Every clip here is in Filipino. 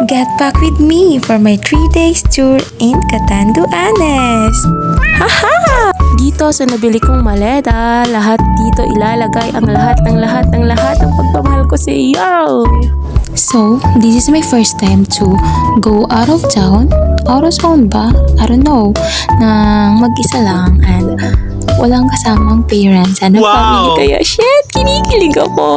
Get back with me for my 3 days tour in Catanduanes! Haha! Dito sa nabili kong maleta, lahat dito ilalagay ang lahat ng pagmamahal ko sa iyo! So, this is my first time to go out of town. Out of town ba? I don't know. Nang mag-isa lang and walang kasamang parents and family. Kaya, shit, kinikilig ako!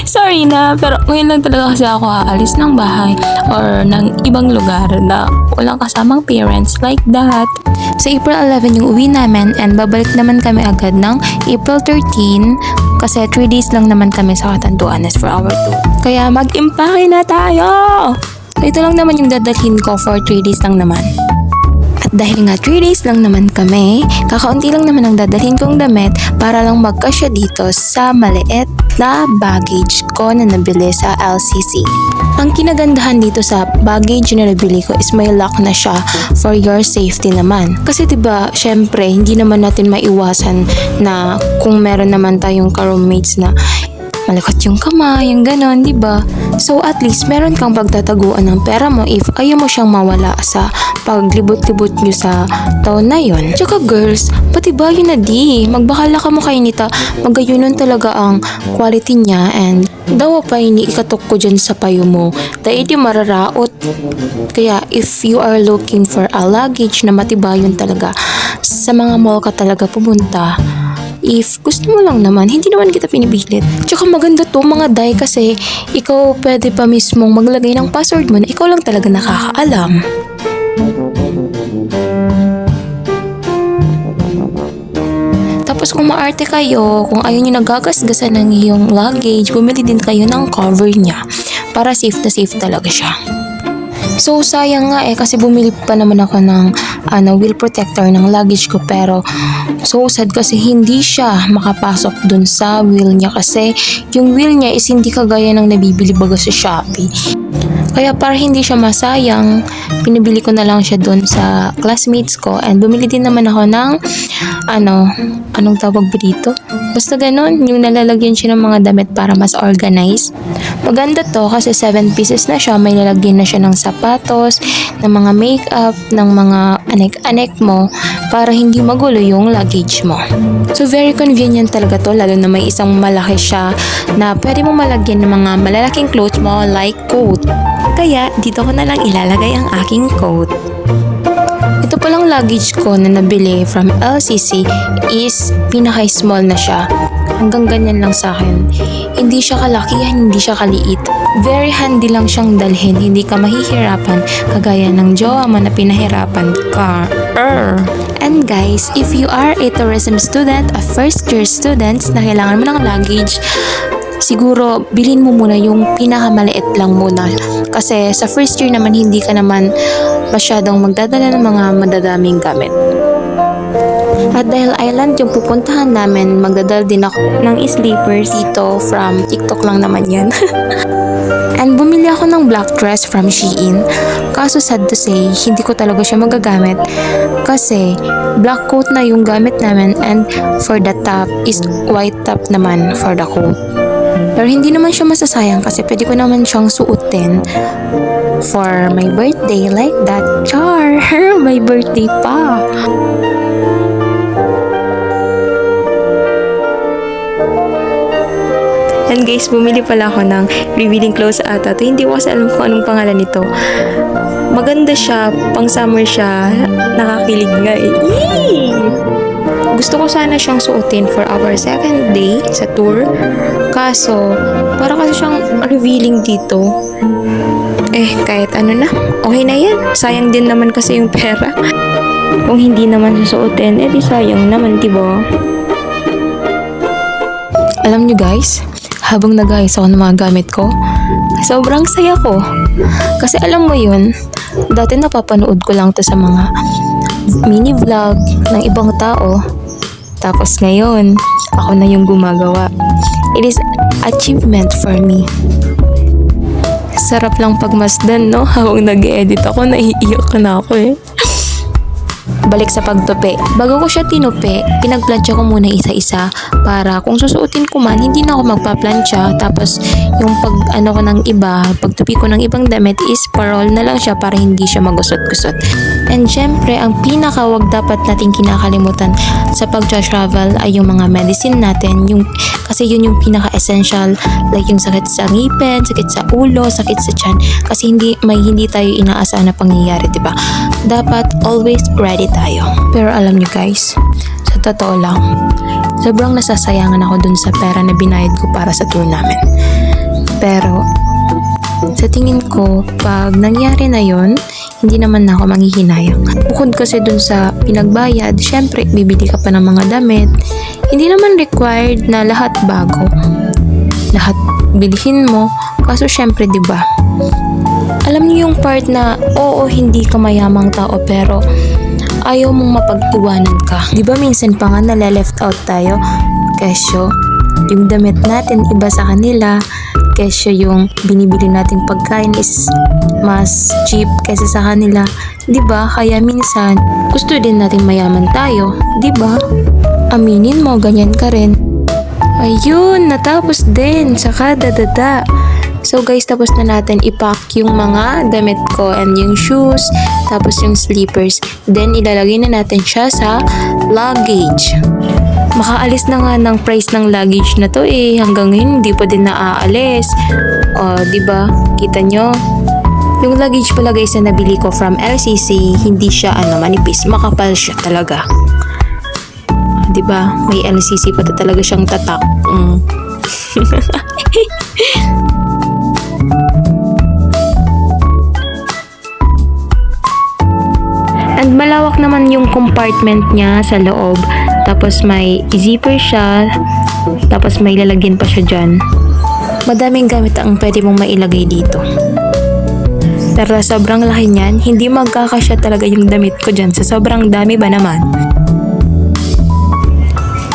Sorry na, pero ngayon lang talaga kasi ako aalis ng bahay or ng ibang lugar na walang kasamang parents like that. Sa April 11 yung uwi namin and babalik naman kami agad ng April 13 kasi 3 days lang naman kami sa Catanduanes for our tour. Kaya mag-impake na tayo! Ito lang naman yung dadalhin ko for 3 days lang naman. At dahil nga 3 days lang naman kami, kakaunti lang naman ang dadalhin kong damit para lang magkasya dito sa maliit na baggage ko na nabili sa LCC. Ang kinagandahan dito sa baggage na nabili ko is may lock na siya for your safety naman. Kasi diba, syempre, hindi naman natin maiwasan na kung meron naman tayong ka-roommates na malikot yung kamay, yung ganon, diba? So at least meron kang pagtataguan ng pera mo if ayaw mo siyang mawala sa paglibot-libot nyo sa taon na yon. Tsaka girls, pati ba yun na di? Magbakala ka mo kay Nita, magayunan talaga ang quality niya and daw pa ini ikatok ko dyan sa payo mo. Dahil di mararaot. Kaya if you are looking for a luggage na matibayon talaga, sa mga mall ka talaga pumunta. If gusto mo lang naman, hindi naman kita pinipilit. Tsaka maganda to mga dye kasi ikaw pwede pa mismong maglagay ng password mo na ikaw lang talaga nakakaalam. Tapos kung maarte kayo, kung ayaw nyo nagagasgasan ng iyong luggage, bumili din kayo ng cover niya para safe na safe talaga siya. So sayang nga kasi bumili pa naman ako ng wheel protector ng luggage ko pero so sad kasi hindi siya makapasok dun sa wheel niya kasi yung wheel niya is hindi kagaya ng nabibili baga sa Shopee. Kaya para hindi siya masayang, pinabili ko na lang siya dun sa classmates ko and bumili din naman ako ng anong tawag ba dito? Basta ganun, yung nalalagyan siya ng mga damit para mas organized. Maganda to kasi 7 pieces na siya, may lalagyan na siya ng sapatos, ng mga makeup, ng mga anek-anek mo para hindi magulo yung luggage mo. So very convenient talaga to, lalo na may isang malaki siya na pwede mo malagyan ng mga malalaking clothes mo like coat. Kaya dito ko na lang ilalagay ang aking coat. Ito palang luggage ko na nabili from LCC is pinaka-small na siya. Hanggang ganyan lang sa akin. Hindi siya kalakihan, hindi siya kaliit. Very handy lang siyang dalhin. Hindi ka mahihirapan kagaya ng jowa mo na pinahirapan ka. And guys, if you are a tourism student, a first year student na kailangan mo ng luggage, siguro bilhin mo muna yung pinakamaliit lang muna. Kasi sa first year naman hindi ka naman masyadong magdadala ng mga madadaming gamit. At dahil island yung pupuntahan namin, magdadala din ako ng sleepers dito from TikTok lang naman yan. And bumili ako ng black dress from Shein. Kaso sad to say, hindi ko talaga siya magagamit kasi black coat na yung gamit namin and for the top is white top naman for the coat. Pero hindi naman siya masasayang kasi pwede ko naman siyang suotin for my birthday like that. Char! My birthday pa! And guys, bumili pala ako ng revealing clothes ata. Hindi ko kasi alam kung anong pangalan nito. Maganda siya, pang summer siya. Nakakilig nga eh. Yee! Gusto ko sana siyang suotin for our second day sa tour. Kaso, para kasi siyang revealing dito. Kahit ano na. Okay na yan. Sayang din naman kasi yung pera. Kung hindi naman susuotin, di sayang naman, diba? Alam nyo guys, habang nag-ayos ako ng mga gamit ko, sobrang saya ko. Kasi alam mo yun, dati napapanood ko lang to sa mga mini vlog ng ibang tao. Tapos ngayon, ako na yung gumagawa. It is achievement for me. Sarap lang pagmasdan, no? Habang nag-edit ako, naiiyak na ako eh. balik sa pagtupi. Bago ko siya tinupi, pinagplansya ko muna isa-isa para kung susuotin ko man, hindi na ako magpaplansya. Tapos yung pag ko ng iba, pagtupi ko ng ibang damit is parol na lang siya para hindi siya magusot-gusot. And syempre, ang pinakawag dapat nating kinakalimutan sa pag-travel ay yung mga medicine natin. Kasi yun yung pinaka-essential, like yung sakit sa ngipin, sakit sa ulo, sakit sa tiyan. Kasi hindi tayo inaasahan na pangyayari, diba? Dapat always ready tayo. Pero alam nyo guys, sa totoo lang, sobrang nasasayangan ako dun sa pera na binayad ko para sa tour namin. Pero sa tingin ko, pag nangyari na yon, hindi naman na ako manghihinayang. Bukod kasi dun sa pinagbayad, syempre bibili ka pa ng mga damit. Hindi naman required na lahat bago. Lahat bilhin mo. Kaso syempre, diba? Alam niyo yung part na, oo, hindi ka mayamang tao pero ayaw mong mapag-iwanan ka. Diba minsan pa nga nale-left out tayo? Kesyo, yung damit natin iba sa kanila. Kesyo yung binibili nating pagkain is mas cheap kaysa sa kanila. Diba? Kaya minsan, gusto din natin mayaman tayo. Diba? Aminin mo, ganyan ka rin. Ayun, natapos din. Saka dadada. So guys, tapos na natin ipack yung mga damit ko and yung shoes, tapos yung slippers. Then ilalagay na natin siya sa luggage. Makaalis na nga ng price ng luggage na to eh. Hanggang ngayon hindi pa din naaalis. O, diba? Kita nyo? Yung luggage pala guys na nabili ko from LCC, hindi siya manipis. Makapal siya talaga. Diba? May LCC pa talaga siyang tatak. And malawak naman yung compartment niya sa loob. Tapos may zipper siya. Tapos may lalagyan pa siya dyan. Madaming gamit ang pwede mong mailagay dito. Pero sobrang laki niyan, hindi magkakasya talaga yung damit ko dyan. Sa sobrang dami ba naman?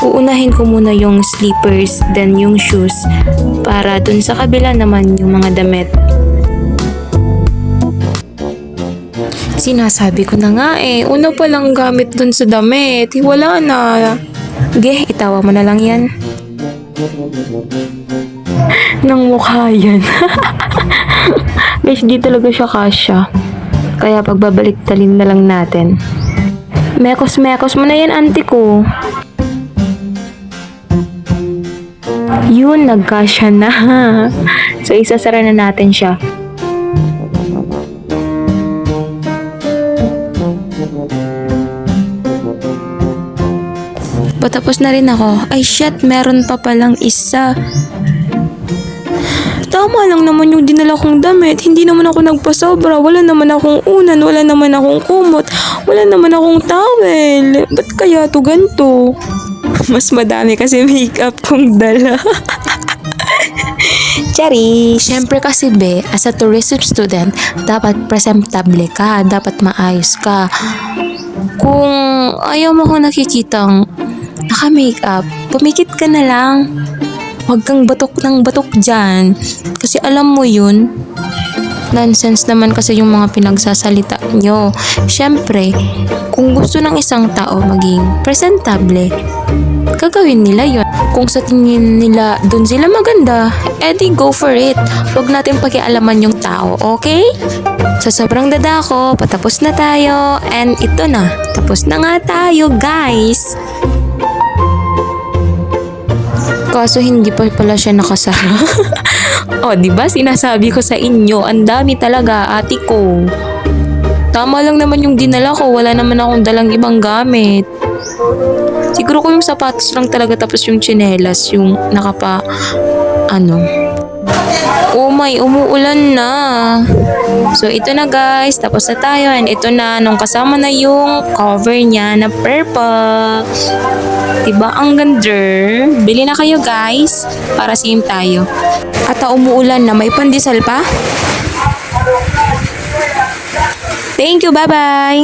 Uunahin ko muna yung slippers, then yung shoes. Para dun sa kabila naman yung mga damit. Sinasabi ko na nga eh, una pa lang gamit dun sa damit, wala na. Ge, itawa mo na lang yan. Nang mukha yan. Guys, di talaga siya kasya. Kaya pagbabalik talin na lang natin. Mekos-mekos mo na yan, auntie ko. Yun, nagkasya na. So, isasara na natin siya. Patapos na rin ako. Ay shit, meron pa palang isa. Tama lang naman yung dinala kong damit. Hindi naman ako nagpasobra. Wala naman akong unan. Wala naman akong kumot. Wala naman akong towel. Ba't kaya to ganito? Mas madami kasi makeup kong dala. Chari! Siyempre kasi be, as a tourism student, dapat presentable ka. Dapat maayos ka. Kung ayaw mo ko nakikitang naka-makeup, pumikit ka na lang. Huwag kang batok ng batok dyan. Kasi alam mo yun, nonsense naman kasi yung mga pinagsasalita nyo. Siyempre, kung gusto ng isang tao maging presentable, gagawin nila yun. Kung sa tingin nila dun sila maganda, edi go for it. Huwag natin pakialaman yung tao, okay? Sa sobrang dada ko, patapos na tayo. And ito na, tapos na nga tayo guys. Kaso hindi pa pala siya nakasara. O, diba? Sinasabi ko sa inyo, ang dami talaga, ate ko. Tama lang naman yung dinala ko. Wala naman akong dalang ibang gamit. Siguro ko yung sapatos lang talaga tapos yung tsinelas, yung Oh my, umuulan na. So, ito na guys. Tapos na tayo. And ito na, nung kasama na yung cover niya na purple. Diba? Ang ganda. Bili na kayo guys. Para same tayo. At umuulan na. May pandesal pa. Thank you. Bye-bye.